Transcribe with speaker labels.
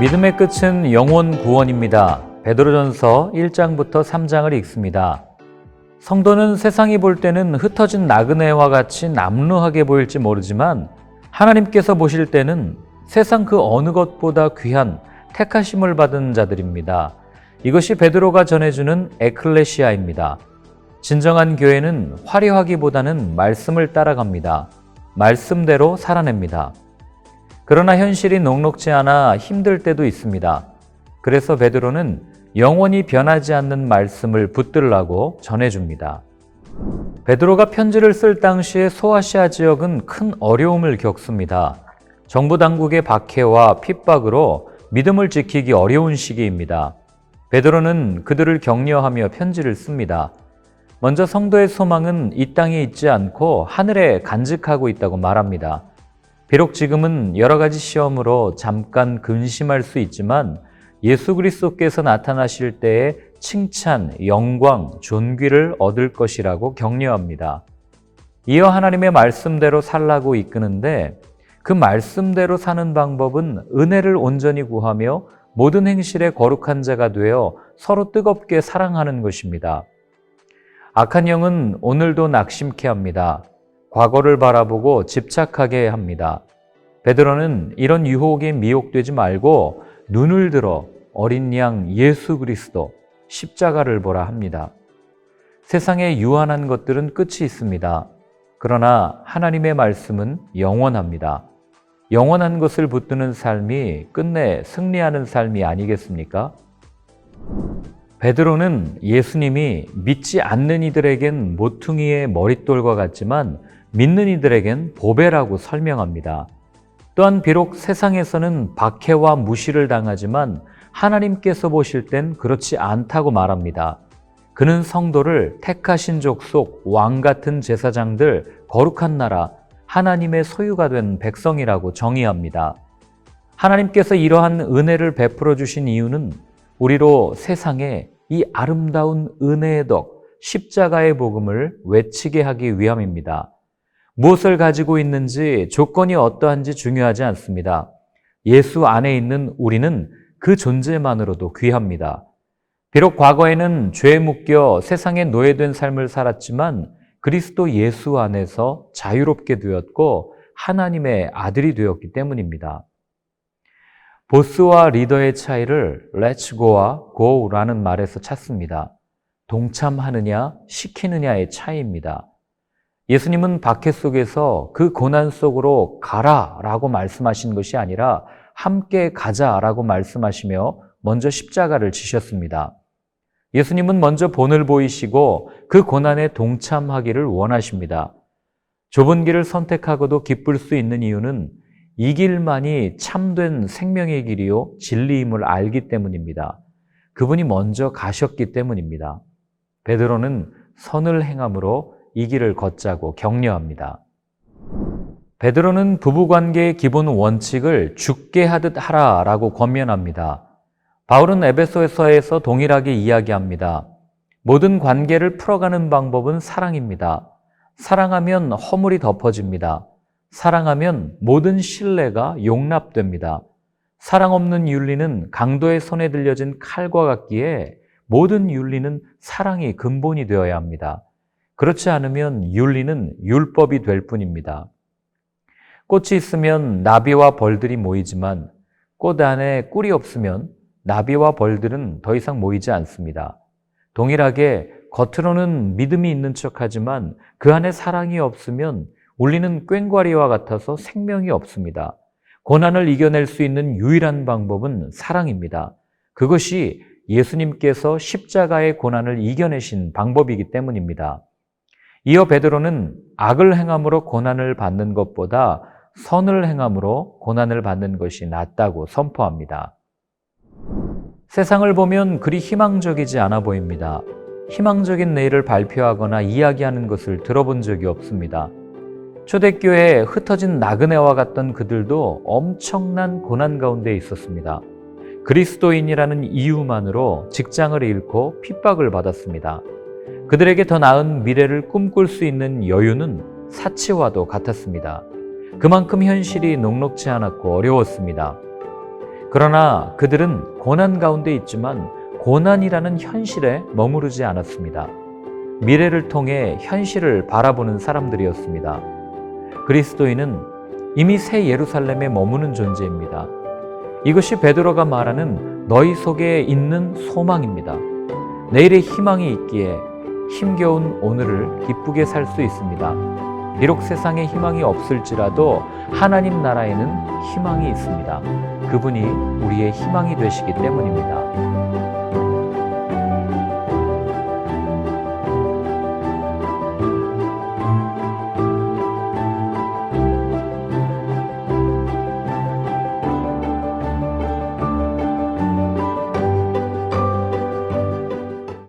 Speaker 1: 믿음의 끝은 영혼 구원입니다. 베드로전서 1장부터 3장을 읽습니다. 성도는 세상이 볼 때는 흩어진 나그네와 같이 남루하게 보일지 모르지만 하나님께서 보실 때는 세상 그 어느 것보다 귀한 택하심을 받은 자들입니다. 이것이 베드로가 전해주는 에클레시아입니다. 진정한 교회는 화려하기보다는 말씀을 따라갑니다. 말씀대로 살아냅니다. 그러나 현실이 녹록지 않아 힘들 때도 있습니다. 그래서 베드로는 영원히 변하지 않는 말씀을 붙들라고 전해줍니다. 베드로가 편지를 쓸 당시에 소아시아 지역은 큰 어려움을 겪습니다. 정부 당국의 박해와 핍박으로 믿음을 지키기 어려운 시기입니다. 베드로는 그들을 격려하며 편지를 씁니다. 먼저 성도의 소망은 이 땅에 있지 않고 하늘에 간직하고 있다고 말합니다. 비록 지금은 여러 가지 시험으로 잠깐 근심할 수 있지만 예수 그리스도께서 나타나실 때에 칭찬, 영광, 존귀를 얻을 것이라고 격려합니다. 이어 하나님의 말씀대로 살라고 이끄는데 그 말씀대로 사는 방법은 은혜를 온전히 구하며 모든 행실에 거룩한 자가 되어 서로 뜨겁게 사랑하는 것입니다. 악한 영은 오늘도 낙심케 합니다. 과거를 바라보고 집착하게 합니다. 베드로는 이런 유혹에 미혹되지 말고 눈을 들어 어린 양 예수 그리스도 십자가를 보라 합니다. 세상에 유한한 것들은 끝이 있습니다. 그러나 하나님의 말씀은 영원합니다. 영원한 것을 붙드는 삶이 끝내 승리하는 삶이 아니겠습니까? 베드로는 예수님이 믿지 않는 이들에겐 모퉁이의 머릿돌과 같지만 믿는 이들에겐 보배라고 설명합니다. 또한 비록 세상에서는 박해와 무시를 당하지만 하나님께서 보실 땐 그렇지 않다고 말합니다. 그는 성도를 택하신 족속, 왕 같은 제사장들, 거룩한 나라, 하나님의 소유가 된 백성이라고 정의합니다. 하나님께서 이러한 은혜를 베풀어 주신 이유는 우리로 세상에 이 아름다운 은혜의 덕, 십자가의 복음을 외치게 하기 위함입니다. 무엇을 가지고 있는지 조건이 어떠한지 중요하지 않습니다. 예수 안에 있는 우리는 그 존재만으로도 귀합니다. 비록 과거에는 죄에 묶여 세상에 노예된 삶을 살았지만 그리스도 예수 안에서 자유롭게 되었고 하나님의 아들이 되었기 때문입니다. 보스와 리더의 차이를 Let's go와 go라는 말에서 찾습니다. 동참하느냐, 시키느냐의 차이입니다. 예수님은 박해 속에서 그 고난 속으로 가라라고 말씀하신 것이 아니라 함께 가자라고 말씀하시며 먼저 십자가를 지셨습니다. 예수님은 먼저 본을 보이시고 그 고난에 동참하기를 원하십니다. 좁은 길을 선택하고도 기쁠 수 있는 이유는 이 길만이 참된 생명의 길이요 진리임을 알기 때문입니다. 그분이 먼저 가셨기 때문입니다. 베드로는 선을 행함으로 이 길을 걷자고 격려합니다. 베드로는 부부관계의 기본 원칙을 죽게 하듯 하라라고 권면합니다. 바울은 에베소서에서 동일하게 이야기합니다. 모든 관계를 풀어가는 방법은 사랑입니다. 사랑하면 허물이 덮어집니다. 사랑하면 모든 신뢰가 용납됩니다. 사랑 없는 윤리는 강도의 손에 들려진 칼과 같기에 모든 윤리는 사랑이 근본이 되어야 합니다. 그렇지 않으면 윤리는 율법이 될 뿐입니다. 꽃이 있으면 나비와 벌들이 모이지만 꽃 안에 꿀이 없으면 나비와 벌들은 더 이상 모이지 않습니다. 동일하게 겉으로는 믿음이 있는 척하지만 그 안에 사랑이 없으면 울리는 꽹과리와 같아서 생명이 없습니다. 고난을 이겨낼 수 있는 유일한 방법은 사랑입니다. 그것이 예수님께서 십자가의 고난을 이겨내신 방법이기 때문입니다. 이어 베드로는 악을 행함으로 고난을 받는 것보다 선을 행함으로 고난을 받는 것이 낫다고 선포합니다. 세상을 보면 그리 희망적이지 않아 보입니다. 희망적인 내일을 발표하거나 이야기하는 것을 들어본 적이 없습니다. 초대교회에 흩어진 나그네와 같던 그들도 엄청난 고난 가운데 있었습니다. 그리스도인이라는 이유만으로 직장을 잃고 핍박을 받았습니다. 그들에게 더 나은 미래를 꿈꿀 수 있는 여유는 사치와도 같았습니다. 그만큼 현실이 녹록지 않았고 어려웠습니다. 그러나 그들은 고난 가운데 있지만 고난이라는 현실에 머무르지 않았습니다. 미래를 통해 현실을 바라보는 사람들이었습니다. 그리스도인은 이미 새 예루살렘에 머무는 존재입니다. 이것이 베드로가 말하는 너희 속에 있는 소망입니다. 내일의 희망이 있기에 힘겨운 오늘을 기쁘게 살 수 있습니다. 비록 세상에 희망이 없을지라도 하나님 나라에는 희망이 있습니다. 그분이 우리의 희망이 되시기 때문입니다.